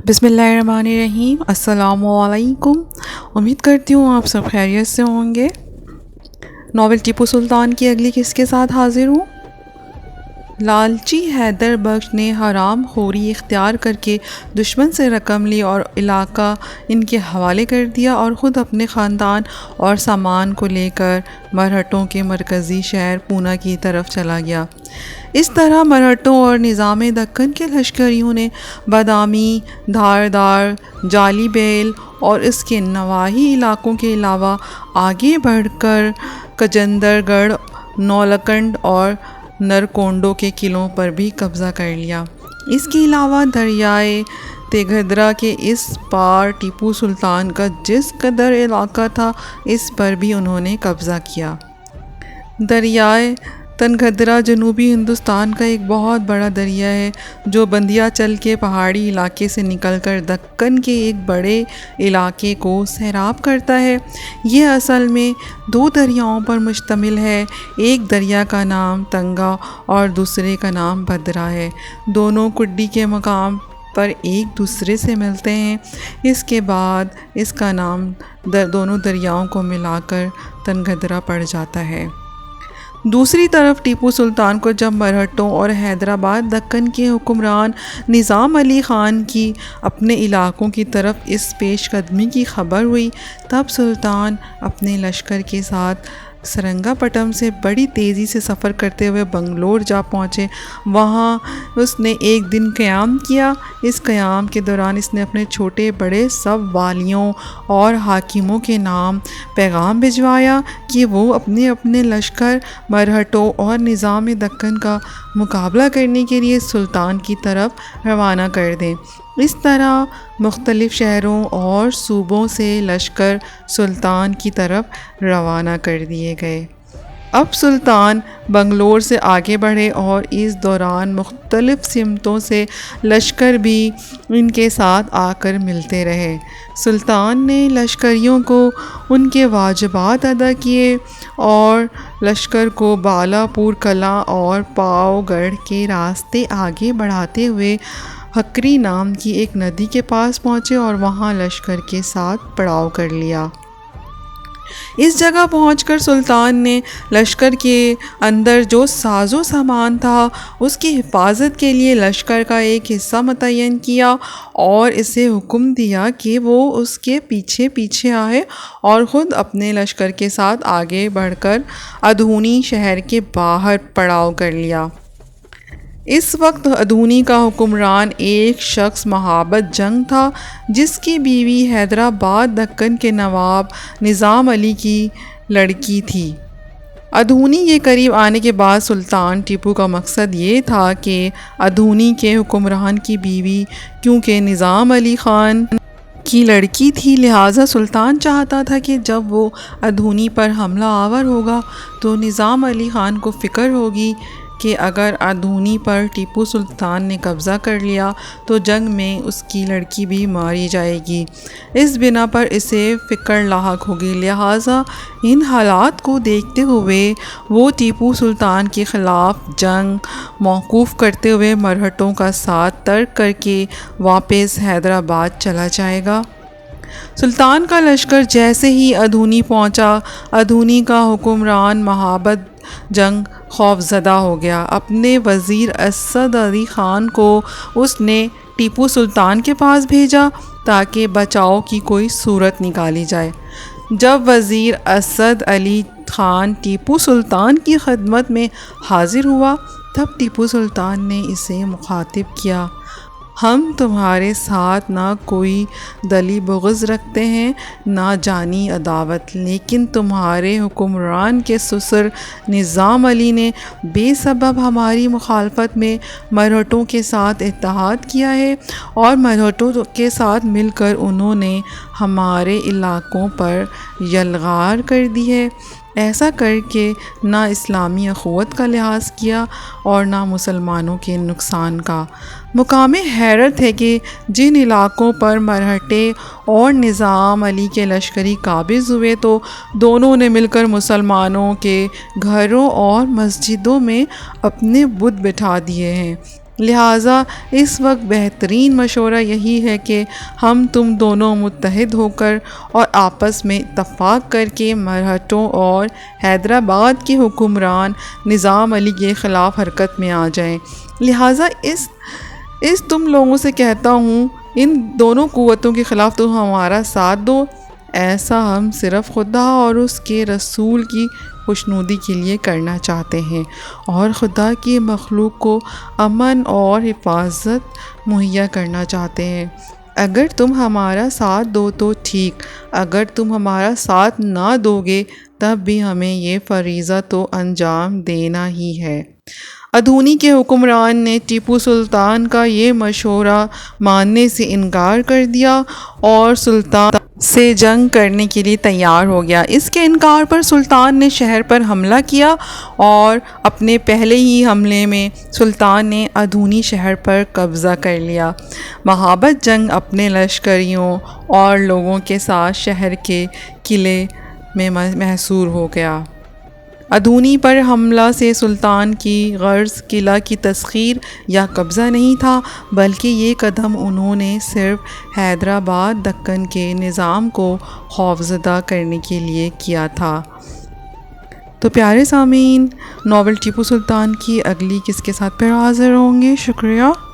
بسم اللہ الرحمن الرحیم۔ السلام علیکم۔ امید کرتی ہوں آپ سب خیریت سے ہوں گے۔ ناول ٹیپو سلطان کی اگلی قسط کے ساتھ حاضر ہوں۔ لالچی حیدر بخش نے حرام خوری اختیار کر کے دشمن سے رقم لی اور علاقہ ان کے حوالے کر دیا اور خود اپنے خاندان اور سامان کو لے کر مرہٹوں کے مرکزی شہر پونا کی طرف چلا گیا۔ اس طرح مرہٹوں اور نظام دکن کے لشکریوں نے بادامی، دھاردار، جالی بیل اور اس کے نواحی علاقوں کے علاوہ آگے بڑھ کر کجندر گڑھ، نولکنڈ اور نرکونڈو کے قلعوں پر بھی قبضہ کر لیا۔ اس کے علاوہ دریائے تنگدھرا کے اس پار ٹیپو سلطان کا جس قدر علاقہ تھا اس پر بھی انہوں نے قبضہ کیا۔ دریائے تنگدھرا جنوبی ہندوستان کا ایک بہت بڑا دریا ہے جو بندیاچل کے پہاڑی علاقے سے نکل کر دکن کے ایک بڑے علاقے کو سیراب کرتا ہے۔ یہ اصل میں دو دریاؤں پر مشتمل ہے، ایک دریا کا نام تنگا اور دوسرے کا نام بھدرا ہے۔ دونوں کڈی کے مقام پر ایک دوسرے سے ملتے ہیں۔ اس کے بعد اس کا نام دونوں دریاؤں کو ملا کر تنگدھرا پڑ جاتا ہے۔ دوسری طرف ٹیپو سلطان کو جب مرہٹوں اور حیدرآباد دکن کے حکمران نظام علی خان کی اپنے علاقوں کی طرف اس پیش قدمی کی خبر ہوئی، تب سلطان اپنے لشکر کے ساتھ سرنگا پٹم سے بڑی تیزی سے سفر کرتے ہوئے بنگلور جا پہنچے۔ وہاں اس نے ایک دن قیام کیا۔ اس قیام کے دوران اس نے اپنے چھوٹے بڑے سب والیوں اور حاکموں کے نام پیغام بھجوایا کہ وہ اپنے اپنے لشکر مرہٹوں اور نظام دکن کا مقابلہ کرنے کے لیے سلطان کی طرف روانہ کر دیں۔ اس طرح مختلف شہروں اور صوبوں سے لشکر سلطان کی طرف روانہ کر دیے گئے۔ اب سلطان بنگلور سے آگے بڑھے اور اس دوران مختلف سمتوں سے لشکر بھی ان کے ساتھ آ کر ملتے رہے۔ سلطان نے لشکریوں کو ان کے واجبات ادا کیے اور لشکر کو بالا پور قلعہ اور پاؤ گڑھ کے راستے آگے بڑھاتے ہوئے ہکری نام کی ایک ندی کے پاس پہنچے اور وہاں لشکر کے ساتھ پڑاؤ کر لیا۔ اس جگہ پہنچ کر سلطان نے لشکر کے اندر جو ساز و سامان تھا اس کی حفاظت کے لیے لشکر کا ایک حصہ متعین کیا اور اسے حکم دیا کہ وہ اس کے پیچھے پیچھے آئے اور خود اپنے لشکر کے ساتھ آگے بڑھ کر ادھونی شہر کے باہر پڑاؤ کر لیا۔ اس وقت ادھونی کا حکمران ایک شخص مہابت جنگ تھا جس کی بیوی حیدرآباد دکن کے نواب نظام علی کی لڑکی تھی۔ ادھونی کے قریب آنے کے بعد سلطان ٹیپو کا مقصد یہ تھا کہ ادھونی کے حکمران کی بیوی کیونکہ نظام علی خان کی لڑکی تھی، لہٰذا سلطان چاہتا تھا کہ جب وہ ادھونی پر حملہ آور ہوگا تو نظام علی خان کو فکر ہوگی کہ اگر ادھونی پر ٹیپو سلطان نے قبضہ کر لیا تو جنگ میں اس کی لڑکی بھی ماری جائے گی۔ اس بنا پر اسے فکر لاحق ہوگی، لہٰذا ان حالات کو دیکھتے ہوئے وہ ٹیپو سلطان کے خلاف جنگ موقوف کرتے ہوئے مرہٹوں کا ساتھ ترک کر کے واپس حیدرآباد چلا جائے گا۔ سلطان کا لشکر جیسے ہی ادھونی پہنچا، ادھونی کا حکمران مہابت جنگ خوف زدہ ہو گیا۔ اپنے وزیر اسد علی خان کو اس نے ٹیپو سلطان کے پاس بھیجا تاکہ بچاؤ کی کوئی صورت نکالی جائے۔ جب وزیر اسد علی خان ٹیپو سلطان کی خدمت میں حاضر ہوا تب ٹیپو سلطان نے اسے مخاطب کیا: ہم تمہارے ساتھ نہ کوئی دلی بغض رکھتے ہیں نہ جانی عداوت، لیکن تمہارے حکمران کے سسر نظام علی نے بے سبب ہماری مخالفت میں مرہٹوں کے ساتھ اتحاد کیا ہے اور مرہٹوں کے ساتھ مل کر انہوں نے ہمارے علاقوں پر یلغار کر دی ہے۔ ایسا کر کے نہ اسلامی اخوت کا لحاظ کیا اور نہ مسلمانوں کے نقصان کا۔ مقام حیرت ہے کہ جن علاقوں پر مرہٹے اور نظام علی کے لشکری قابض ہوئے تو دونوں نے مل کر مسلمانوں کے گھروں اور مسجدوں میں اپنے بت بٹھا دیے ہیں۔ لہٰذا اس وقت بہترین مشورہ یہی ہے کہ ہم تم دونوں متحد ہو کر اور آپس میں اتفاق کر کے مرہٹوں اور حیدرآباد کے حکمران نظام علی کے خلاف حرکت میں آ جائیں۔ لہٰذا اس تم لوگوں سے کہتا ہوں، ان دونوں قوتوں کے خلاف تم ہمارا ساتھ دو۔ ایسا ہم صرف خدا اور اس کے رسول کی خوشنودی کے لیے کرنا چاہتے ہیں اور خدا کی مخلوق کو امن اور حفاظت مہیا کرنا چاہتے ہیں۔ اگر تم ہمارا ساتھ دو تو ٹھیک، اگر تم ہمارا ساتھ نہ دو گے تب بھی ہمیں یہ فریضہ تو انجام دینا ہی ہے۔ ادھونی کے حکمران نے ٹیپو سلطان کا یہ مشورہ ماننے سے انکار کر دیا اور سلطان سے جنگ کرنے کے لیے تیار ہو گیا۔ اس کے انکار پر سلطان نے شہر پر حملہ کیا اور اپنے پہلے ہی حملے میں سلطان نے ادھونی شہر پر قبضہ کر لیا۔ مہابت جنگ اپنے لشکریوں اور لوگوں کے ساتھ شہر کے قلعے میں محصور ہو گیا۔ ادھونی پر حملہ سے سلطان کی غرض قلعہ کی تسخیر یا قبضہ نہیں تھا، بلکہ یہ قدم انہوں نے صرف حیدرآباد دکن کے نظام کو خوفزدہ کرنے کے لیے کیا تھا۔ تو پیارے سامعین، ناول ٹیپو سلطان کی اگلی قسط کے ساتھ پھر حاضر ہوں گے۔ شکریہ۔